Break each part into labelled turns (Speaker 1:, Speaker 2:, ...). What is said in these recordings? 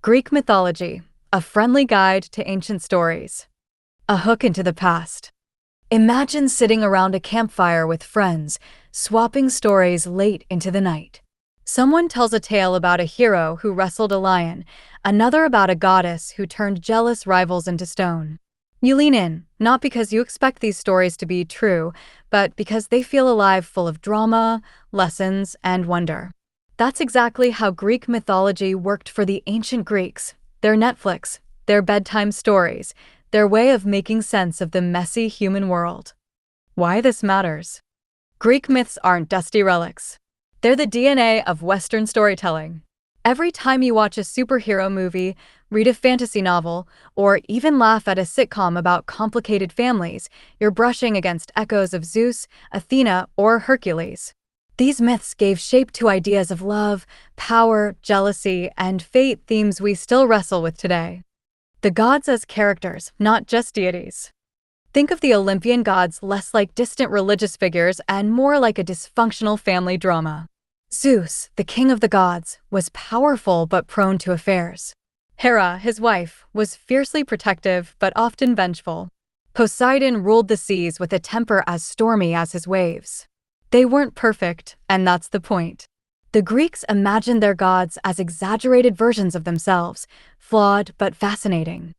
Speaker 1: Greek mythology, a friendly guide to ancient stories. A hook into the past. Imagine sitting around a campfire with friends, swapping stories late into the night. Someone tells a tale about a hero who wrestled a lion, another about a goddess who turned jealous rivals into stone. You lean in, not because you expect these stories to be true, but because they feel alive, full of drama, lessons, and wonder. That's exactly how Greek mythology worked for the ancient Greeks. Their Netflix, their bedtime stories, their way of making sense of the messy human world. Why this matters? Greek myths aren't dusty relics. They're the DNA of Western storytelling. Every time you watch a superhero movie, read a fantasy novel, or even laugh at a sitcom about complicated families, you're brushing against echoes of Zeus, Athena, or Hercules. These myths gave shape to ideas of love, power, jealousy, and fate, themes we still wrestle with today. The gods as characters, not just deities. Think of the Olympian gods less like distant religious figures and more like a dysfunctional family drama. Zeus, the king of the gods, was powerful but prone to affairs. Hera, his wife, was fiercely protective but often vengeful. Poseidon ruled the seas with a temper as stormy as his waves. They weren't perfect, and that's the point. The Greeks imagined their gods as exaggerated versions of themselves, flawed but fascinating.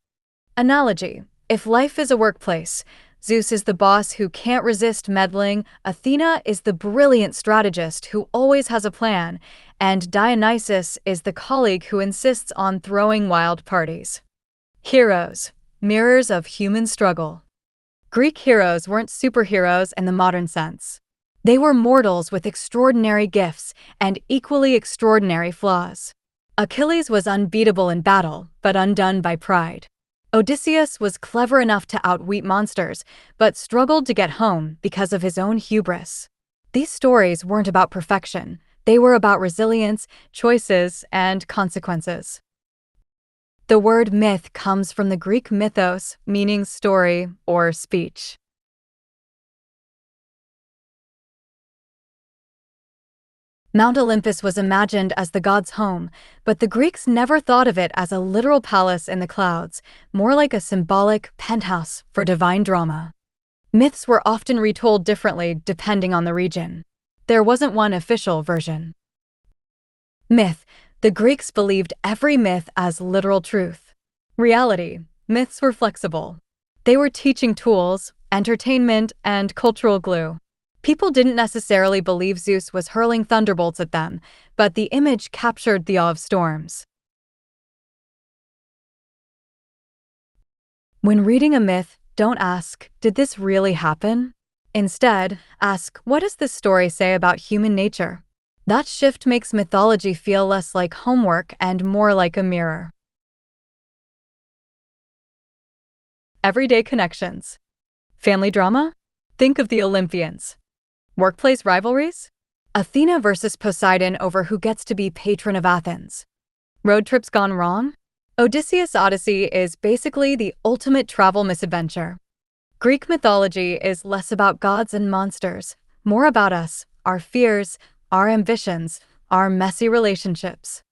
Speaker 1: Analogy: if life is a workplace, Zeus is the boss who can't resist meddling, Athena is the brilliant strategist who always has a plan, and Dionysus is the colleague who insists on throwing wild parties. Heroes, mirrors of human struggle. Greek heroes weren't superheroes in the modern sense. They were mortals with extraordinary gifts and equally extraordinary flaws. Achilles was unbeatable in battle, but undone by pride. Odysseus was clever enough to outwit monsters, but struggled to get home because of his own hubris. These stories weren't about perfection. They were about resilience, choices, and consequences. The word myth comes from the Greek mythos, meaning story or speech. Mount Olympus was imagined as the gods' home, but the Greeks never thought of it as a literal palace in the clouds, more like a symbolic penthouse for divine drama. Myths were often retold differently depending on the region. There wasn't one official version. Myth: the Greeks believed every myth as literal truth. Reality: myths were flexible. They were teaching tools, entertainment, and cultural glue. People didn't necessarily believe Zeus was hurling thunderbolts at them, but the image captured the awe of storms. When reading a myth, don't ask, "Did this really happen?" Instead, ask, "What does this story say about human nature?" That shift makes mythology feel less like homework and more like a mirror. Everyday connections. Family drama? Think of the Olympians. Workplace rivalries? Athena versus Poseidon over who gets to be patron of Athens. Road trips gone wrong? Odysseus' Odyssey is basically the ultimate travel misadventure. Greek mythology is less about gods and monsters, more about us, our fears, our ambitions, our messy relationships.